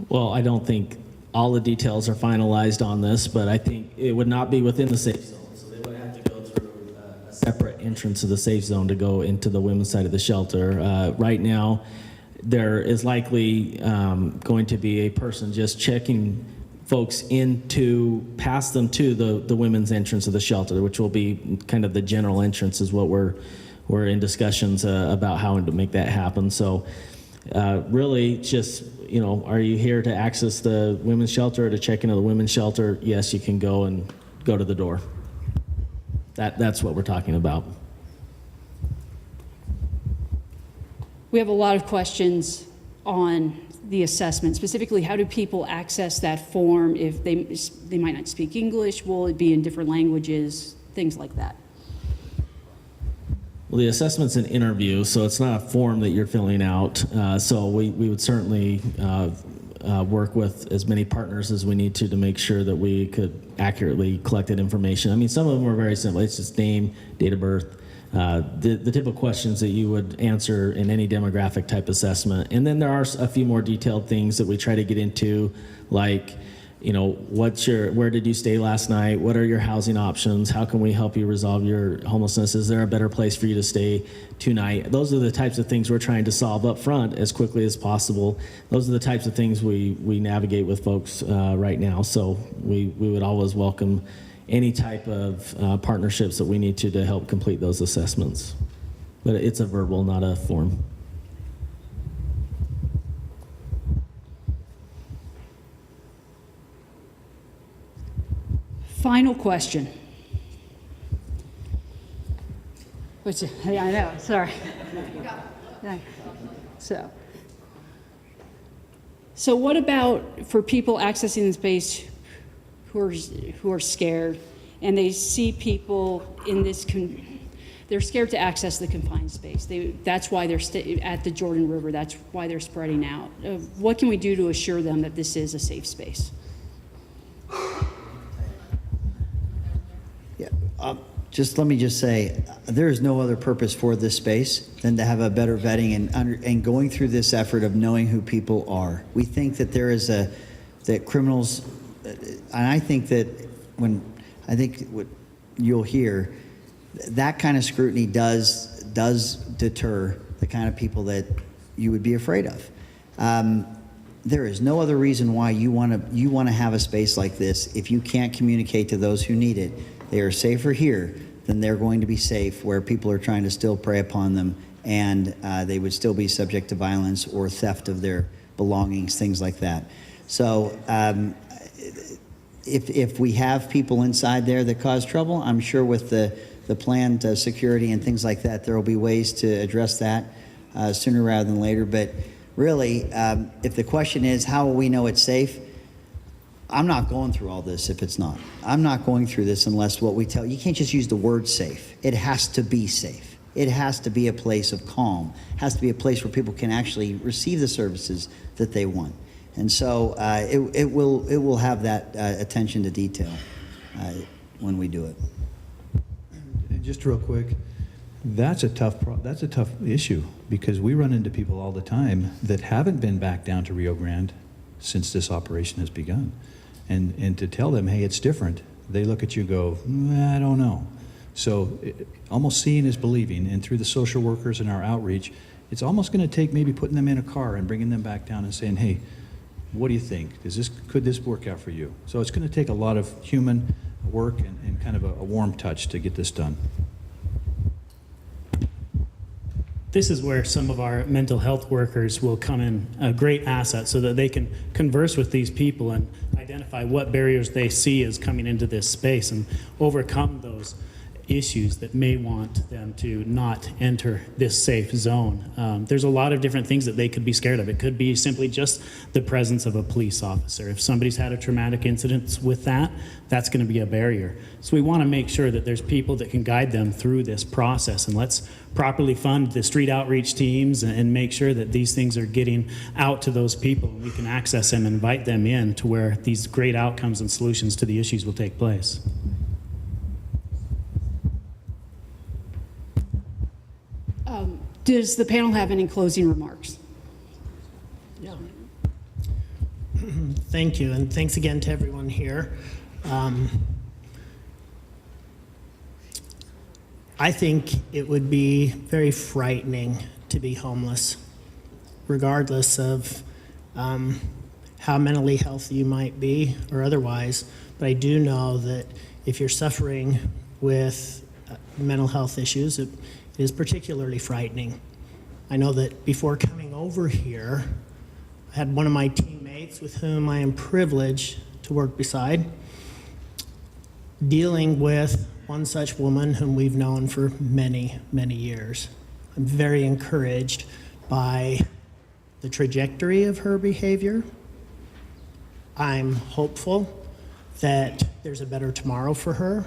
Well, I don't think all the details are finalized on this, but I think it would not be within the safe zone. So they would have to go through a separate entrance of the safe zone to go into the women's side of the shelter. Right now, there is likely going to be a person just checking folks pass them to the women's entrance of the shelter, which will be kind of the general entrance is what we're in discussions about how to make that happen. So really just, are you here to access the women's shelter or to check into the women's shelter? Yes, you can go and go to the door. That's what we're talking about. We have a lot of questions on the assessment. Specifically, how do people access that form if they might not speak English? Will it be in different languages? Things like that. Well, the assessment's an interview, so it's not a form that you're filling out. So we would certainly work with as many partners as we need to make sure that we could accurately collect that information. I mean, some of them are very simple. It's just name, date of birth, the typical questions that you would answer in any demographic type assessment. And then there are a few more detailed things that we try to get into, like, where did you stay last night? What are your housing options? How can we help you resolve your homelessness? Is there a better place for you to stay tonight? Those are the types of things we're trying to solve up front as quickly as possible. Those are the types of things we navigate with folks right now. So we would always welcome any type of partnerships that we need to help complete those assessments. But it's a verbal, not a form. Final question. Yeah, I know, sorry. So what about for people accessing the space who are scared and they see people in this, they're scared to access the confined space. That's why they're at the Jordan River. That's why they're spreading out. What can we do to assure them that this is a safe space? Let me just say, there is no other purpose for this space than to have a better vetting and going through this effort of knowing who people are. We think that that criminals, and I think that what you'll hear, that kind of scrutiny does deter the kind of people that you would be afraid of. There is no other reason why you want to have a space like this if you can't communicate to those who need it. They are safer here than they're going to be safe where people are trying to still prey upon them, and they would still be subject to violence or theft of their belongings, things like that. So if we have people inside there that cause trouble, I'm sure with the planned security and things like that, there will be ways to address that sooner rather than later. But really, if the question is, how will we know it's safe? I'm not going through all this if it's not. I'm not going through this unless what we tell you can't just use the word safe. It has to be safe. It has to be a place of calm. It has to be a place where people can actually receive the services that they want. And so it will have that attention to detail when we do it. And just real quick, that's a tough issue because we run into people all the time that haven't been back down to Rio Grande since this operation has begun. And to tell them, hey, it's different, they look at you and go, I don't know. So almost seeing is believing, and through the social workers and our outreach, It's almost going to take maybe putting them in a car and bringing them back down and saying, hey, what do you think? Could this work out for you? So it's going to take a lot of human work and kind of a warm touch to get this done. This is where some of our mental health workers will come in a great asset so that they can converse with these people and identify what barriers they see as coming into this space and overcome those issues that may want them to not enter this safe zone. There's a lot of different things that they could be scared of. It could be simply just the presence of a police officer. If somebody's had a traumatic incident with that, that's going to be a barrier. So we want to make sure that there's people that can guide them through this process, and let's properly fund the street outreach teams and make sure that these things are getting out to those people and we can access them and invite them in to where these great outcomes and solutions to the issues will take place. Does the panel have any closing remarks? Yeah. Thank you, and thanks again to everyone here. I think it would be very frightening to be homeless, regardless of how mentally healthy you might be or otherwise. But I do know that if you're suffering with mental health issues, it is particularly frightening. I know that before coming over here, I had one of my teammates with whom I am privileged to work beside, dealing with one such woman whom we've known for many, many years. I'm very encouraged by the trajectory of her behavior. I'm hopeful that there's a better tomorrow for her.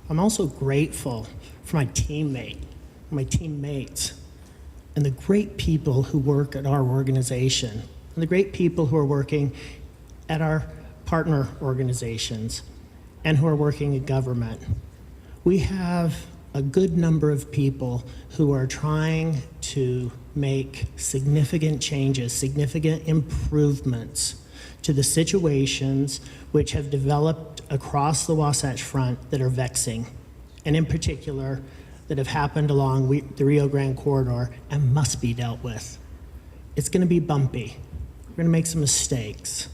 I'm also grateful for my teammates, and the great people who work at our organization, and the great people who are working at our partner organizations, and who are working in government. We have a good number of people who are trying to make significant changes, significant improvements to the situations which have developed across the Wasatch Front that are vexing, and in particular, that have happened along the Rio Grande corridor and must be dealt with. It's going to be bumpy. We're going to make some mistakes.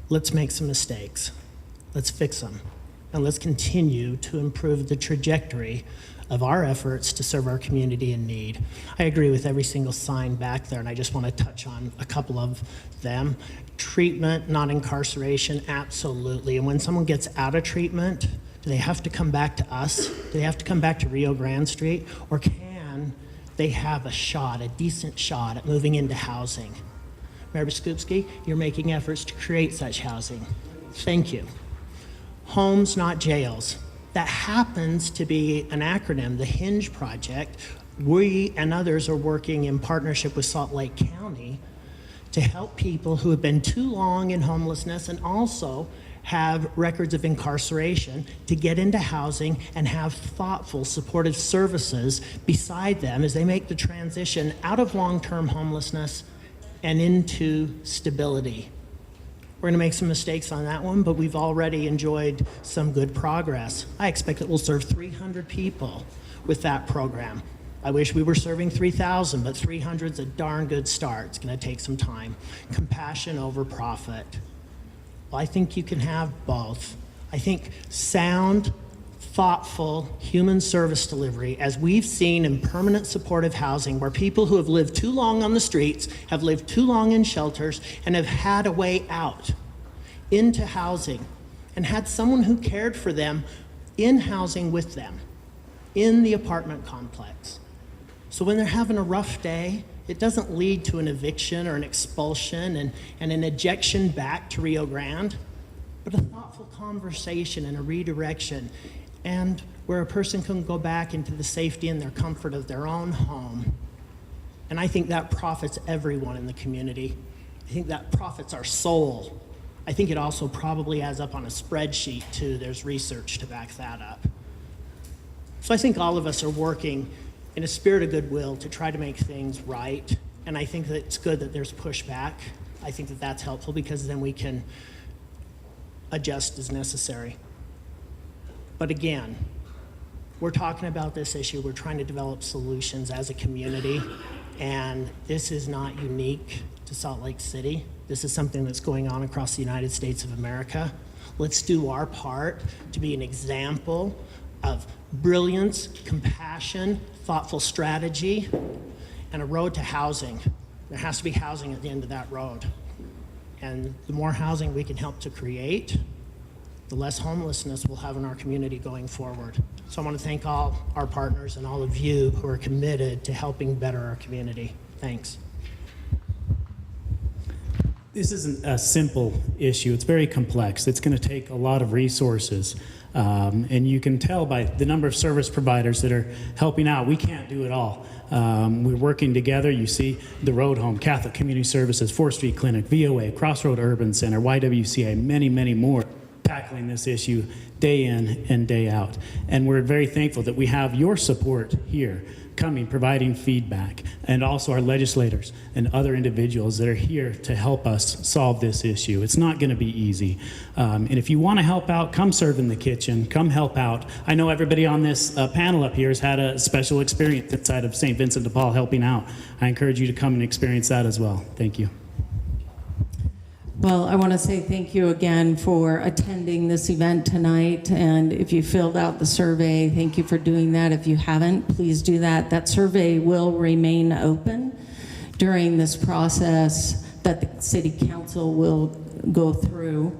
Let's make some mistakes. Let's fix them. And let's continue to improve the trajectory of our efforts to serve our community in need. I agree with every single sign back there, and I just want to touch on a couple of them. Treatment, not incarceration, absolutely. And when someone gets out of treatment, do they have to come back to us? Do they have to come back to Rio Grande Street? Or can they have a decent shot at moving into housing? Mayor Biskupski, you're making efforts to create such housing. Thank you. Homes, not jails. That happens to be an acronym, the HINGE project. We and others are working in partnership with Salt Lake County to help people who have been too long in homelessness and also have records of incarceration to get into housing and have thoughtful, supportive services beside them as they make the transition out of long-term homelessness and into stability. We're going to make some mistakes on that one, but we've already enjoyed some good progress. I expect that we'll serve 300 people with that program. I wish we were serving 3,000, but 300 is a darn good start. It's going to take some time. Compassion over profit. Well, I think you can have both. I think sound, thoughtful human service delivery, as we've seen in permanent supportive housing, where people who have lived too long on the streets, have lived too long in shelters, and have had a way out into housing, and had someone who cared for them in housing with them, in the apartment complex. So when they're having a rough day, it doesn't lead to an eviction or an expulsion and an ejection back to Rio Grande, but a thoughtful conversation and a redirection, and where a person can go back into the safety and their comfort of their own home. And I think that profits everyone in the community. I think that profits our soul. I think it also probably adds up on a spreadsheet too. There's research to back that up. So I think all of us are working in a spirit of goodwill to try to make things right. And I think that it's good that there's pushback. I think that that's helpful because then we can adjust as necessary. But again, we're talking about this issue. We're trying to develop solutions as a community. And this is not unique to Salt Lake City. This is something that's going on across the United States of America. Let's do our part to be an example of brilliance, compassion, thoughtful strategy, and a road to housing. There has to be housing at the end of that road. And the more housing we can help to create, the less homelessness we'll have in our community going forward. So I want to thank all our partners and all of you who are committed to helping better our community. Thanks. This isn't a simple issue. It's very complex. It's going to take a lot of resources. And you can tell by the number of service providers that are helping out, we can't do it all. We're working together. You see the Road Home, Catholic Community Services, 4th Street Clinic, VOA, Crossroad Urban Center, YWCA, many, many more tackling this issue day in and day out. And we're very thankful that we have your support here coming, providing feedback, and also our legislators and other individuals that are here to help us solve this issue. It's not going to be easy. And if you want to help out, come serve in the kitchen, come help out. I know everybody on this panel up here has had a special experience inside of St. Vincent de Paul helping out. I encourage you to come and experience that as well. Thank you. Well, I want to say thank you again for attending this event tonight. And if you filled out the survey, thank you for doing that. If you haven't, please do that. That survey will remain open during this process that the City Council will go through.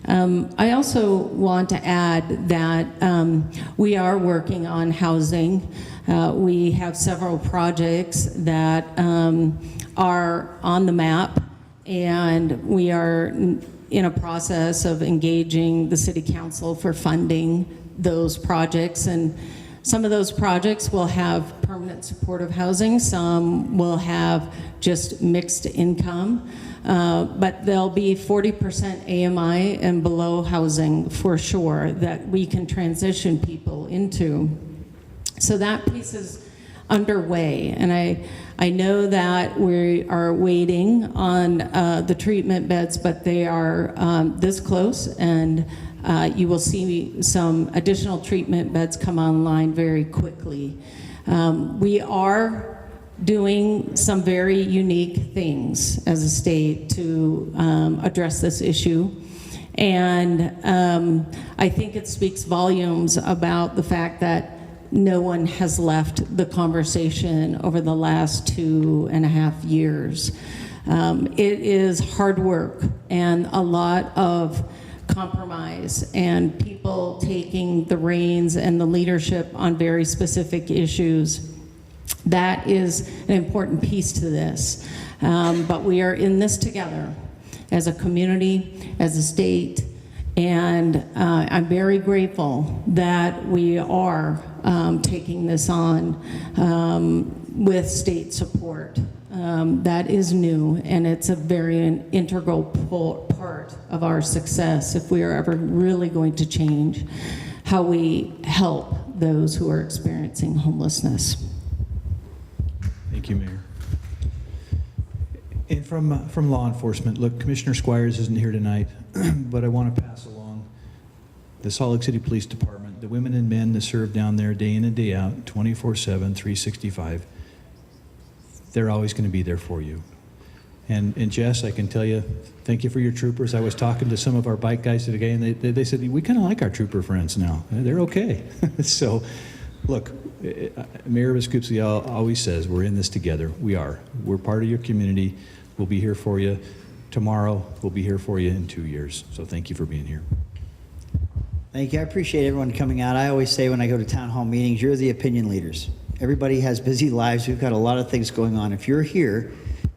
I also want to add that we are working on housing. We have several projects that are on the map, and we are in a process of engaging the City Council for funding those projects. And some of those projects will have permanent supportive housing, some will have just mixed income, but there'll be 40% AMI and below housing for sure that we can transition people into. So that piece is underway, and I know that we are waiting on the treatment beds, but they are this close, and you will see some additional treatment beds come online very quickly. We are doing some very unique things as a state to address this issue. And I think it speaks volumes about the fact that no one has left the conversation over the last 2.5 years. It is hard work and a lot of compromise and people taking the reins and the leadership on very specific issues. That is an important piece to this. But we are in this together as a community, as a state, and I'm very grateful that we are taking this on with state support. That is new, and it's a very integral part of our success if we are ever really going to change how we help those who are experiencing homelessness. Thank you, Mayor. And from law enforcement, look, Commissioner Squires isn't here tonight, but I want to pass along the Salt Lake City Police Department, the women and men that serve down there day in and day out, 24/7, 365. They're always going to be there for you. And Jess, I can tell you, thank you for your troopers. I was talking to some of our bike guys today, and they said, we kind of like our trooper friends now. They're okay. So, look, Mayor Biskupski always says, we're in this together. We are. We're part of your community. We'll be here for you tomorrow. We'll be here for you in 2 years. So thank you for being here. Thank you. I appreciate everyone coming out. I always say when I go to town hall meetings, you're the opinion leaders. Everybody has busy lives. We've got a lot of things going on. If you're here,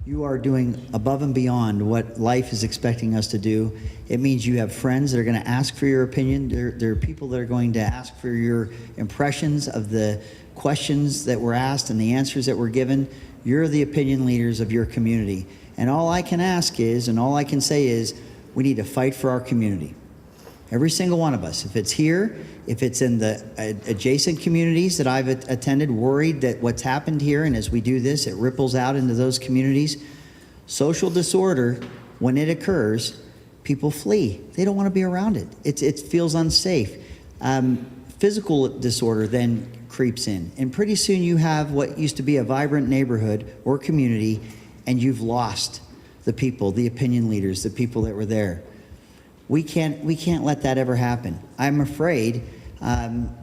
you are doing above and beyond what life is expecting us to do. It means you have friends that are going to ask for your opinion. There are people that are going to ask for your impressions of the questions that were asked and the answers that were given. You're the opinion leaders of your community. And all I can ask is, and all I can say is, we need to fight for our community. Every single one of us. If it's here, if it's in the adjacent communities that I've attended, worried that what's happened here, and as we do this, it ripples out into those communities. Social disorder, when it occurs, people flee. They don't want to be around it. It feels unsafe. Physical disorder then creeps in. And pretty soon you have what used to be a vibrant neighborhood or community, and you've lost the people, the opinion leaders, the people that were there. We can't let that ever happen. I'm afraid, from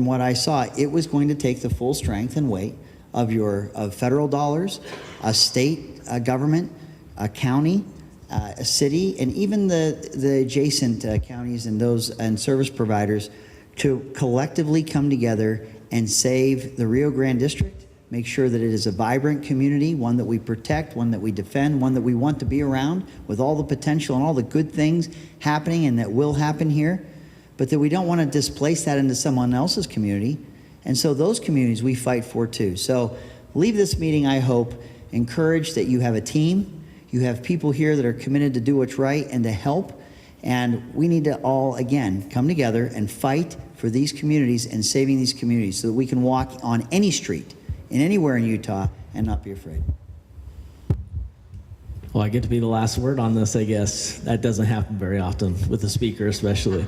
what I saw, it was going to take the full strength and weight of federal dollars, a state government, a county, a city, and even the adjacent counties and service providers to collectively come together and save the Rio Grande District, make sure that it is a vibrant community, one that we protect, one that we defend, one that we want to be around with all the potential and all the good things happening and that will happen here, but that we don't want to displace that into someone else's community. And so those communities we fight for too. So leave this meeting, I hope, encouraged that you have a team, you have people here that are committed to do what's right and to help, and we need to all, again, come together and fight for these communities and saving these communities so that we can walk on any street in anywhere in Utah and not be afraid. Well, I get to be the last word on this, I guess. That doesn't happen very often with the speaker, especially.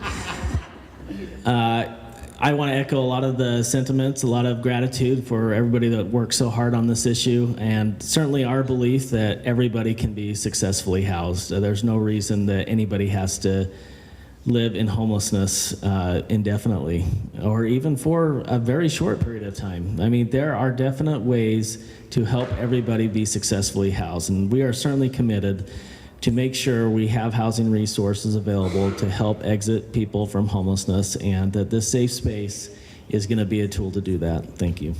I want to echo a lot of the sentiments, a lot of gratitude for everybody that worked so hard on this issue, and certainly our belief that everybody can be successfully housed. There's no reason that anybody has to live in homelessness indefinitely, or even for a very short period of time. I mean, there are definite ways to help everybody be successfully housed, and we are certainly committed to make sure we have housing resources available to help exit people from homelessness, and that this safe space is going to be a tool to do that. Thank you.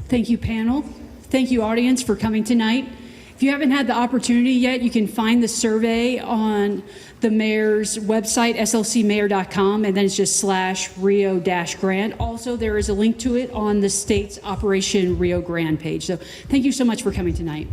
Thank you, panel. Thank you, audience, for coming tonight. If you haven't had the opportunity yet, you can find the survey on the mayor's website, slcmayor.com, and then it's just /Rio-Grande. Also, there is a link to it on the state's Operation Rio Grande page. So thank you so much for coming tonight.